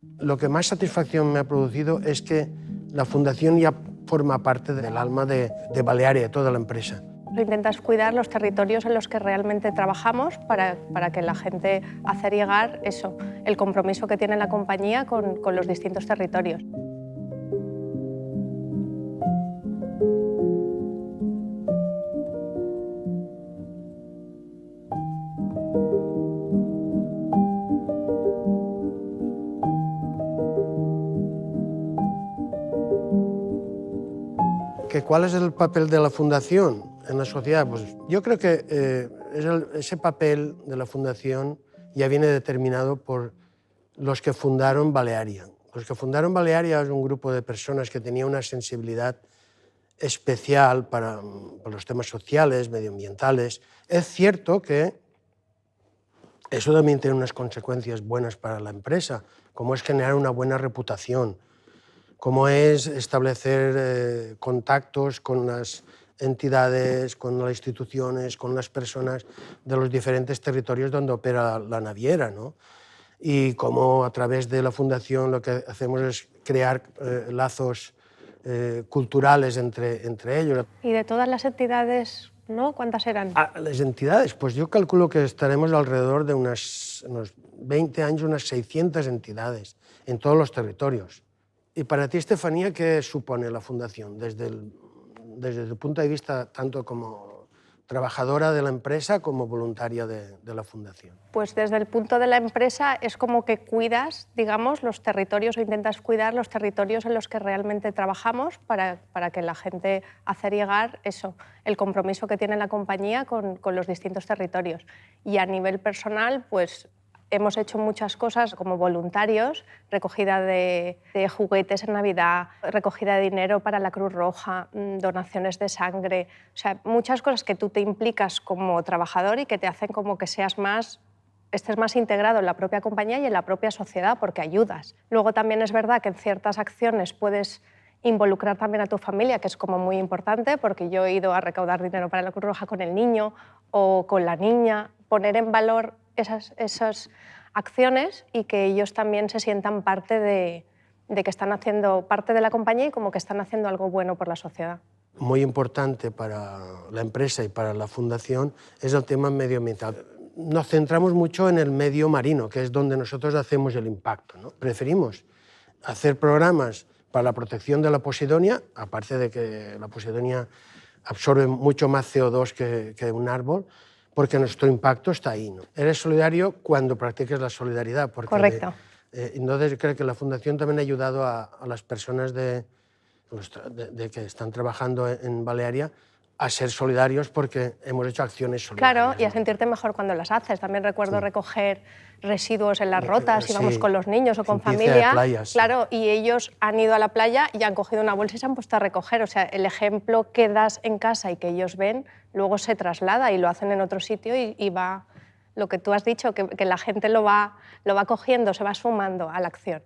Lo que más satisfacción me ha producido es que la Fundación ya forma parte del alma de Balearia, de toda la empresa. Intentas cuidar los territorios en los que realmente trabajamos para que la gente hacer llegar eso, el compromiso que tiene la compañía con los distintos territorios. ¿Cuál es el papel de la Fundación en la sociedad? Pues yo creo que ese papel de la Fundación ya viene determinado por los que fundaron Balearia. Los que fundaron Balearia es un grupo de personas que tenía una sensibilidad especial para los temas sociales, medioambientales. Es cierto que eso también tiene unas consecuencias buenas para la empresa, como es generar una buena reputación, como es establecer contactos con las entidades, con las instituciones, con las personas de los diferentes territorios donde opera la naviera, ¿no? Y cómo a través de la Fundación lo que hacemos es crear lazos culturales entre ellos. Y de todas las entidades, ¿no? ¿Cuántas eran? Las entidades, pues yo calculo que estaremos alrededor de unos 20 años, unas 600 entidades en todos los territorios. Y para ti, Estefanía, ¿qué supone la Fundación desde tu punto de vista tanto como trabajadora de la empresa como voluntaria de la Fundación? Pues desde el punto de la empresa es como que cuidas, digamos, los territorios o intentas cuidar los territorios en los que realmente trabajamos para que la gente hacer llegar eso, el compromiso que tiene la compañía con los distintos territorios. Y a nivel personal, pues hemos hecho muchas cosas como voluntarios, recogida de juguetes en Navidad, recogida de dinero para la Cruz Roja, donaciones de sangre, o sea, muchas cosas que tú te implicas como trabajador y que te hacen como que estés más integrado en la propia compañía y en la propia sociedad porque ayudas. Luego también es verdad que en ciertas acciones puedes involucrar también a tu familia, que es como muy importante, porque yo he ido a recaudar dinero para la Cruz Roja con el niño o con la niña, poner en valor esas acciones y que ellos también se sientan parte de que están haciendo parte de la compañía y como que están haciendo algo bueno por la sociedad. Muy importante para la empresa y para la Fundación es el tema medioambiental. Nos centramos mucho en el medio marino, que es donde nosotros hacemos el impacto, ¿no? Preferimos hacer programas para la protección de la posidonia, aparte de que la posidonia absorbe mucho más CO2 que un árbol, porque nuestro impacto está ahí, ¿no? Eres solidario cuando practiques la solidaridad. Porque correcto. Entonces creo que la Fundación también ha ayudado a las personas que están trabajando en Balearia a ser solidarios porque hemos hecho acciones solidarias. Claro, y a sentirte mejor cuando las haces. También recuerdo recoger residuos en las rotas, íbamos con los niños o con familia. Playas, claro, y ellos han ido a la playa y han cogido una bolsa y se han puesto a recoger. O sea, el ejemplo que das en casa y que ellos ven, luego se traslada y lo hacen en otro sitio y va, lo que tú has dicho, que la gente lo va cogiendo, se va sumando a la acción.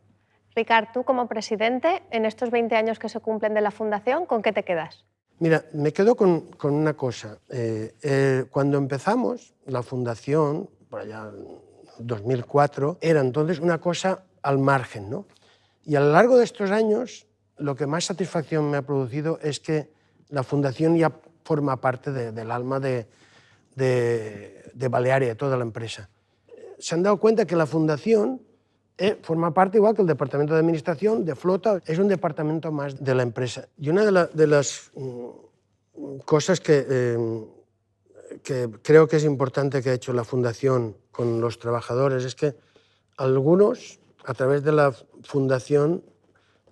Ricard, tú como presidente, en estos 20 años que se cumplen de la Fundación, ¿con qué te quedas? Mira, me quedo con una cosa. Cuando empezamos, la Fundación, por allá en 2004, era entonces una cosa al margen, ¿no? Y a lo largo de estos años, lo que más satisfacción me ha producido es que la Fundación ya forma parte del alma de Balearia, de toda la empresa. Se han dado cuenta que la Fundación forma parte, igual que el Departamento de Administración, de Flota, es un departamento más de la empresa. Y una de las cosas que creo que es importante que ha hecho la Fundación con los trabajadores es que algunos, a través de la Fundación,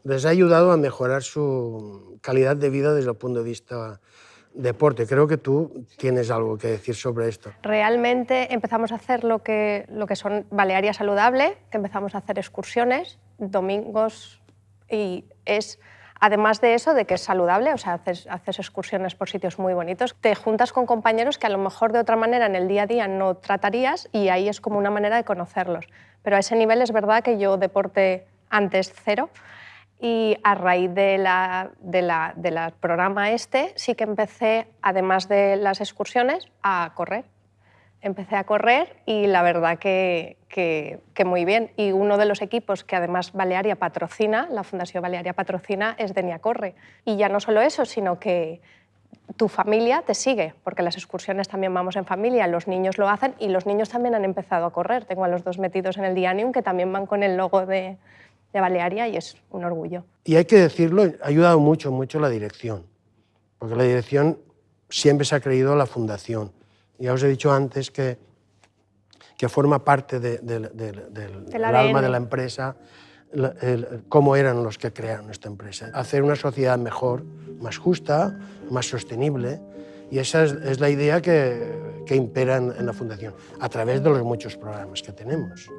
les ha ayudado a mejorar su calidad de vida desde el punto de vista deporte. Creo que tú tienes algo que decir sobre esto. Realmente empezamos a hacer lo que son Balearia Saludable, que empezamos a hacer excursiones domingos y es, además de eso, de que es saludable, o sea, haces excursiones por sitios muy bonitos, te juntas con compañeros que a lo mejor de otra manera en el día a día no tratarías y ahí es como una manera de conocerlos. Pero a ese nivel es verdad que yo deporte antes cero. Y a raíz del programa sí que empecé, además de las excursiones, a correr. Empecé a correr y la verdad que muy bien. Y uno de los equipos que además Balearia patrocina, la Fundación Balearia patrocina, es Denia Corre. Y ya no solo eso, sino que tu familia te sigue, porque las excursiones también vamos en familia, los niños lo hacen y los niños también han empezado a correr. Tengo a los 2 metidos en el Dianium que también van con el logo de Balearia y es un orgullo. Y hay que decirlo, ha ayudado mucho la dirección, porque la dirección siempre se ha creído la fundación. Ya os he dicho antes que forma parte del alma de la empresa, cómo eran los que crearon esta empresa. Hacer una sociedad mejor, más justa, más sostenible, y esa es la idea que impera en la fundación, a través de los muchos programas que tenemos.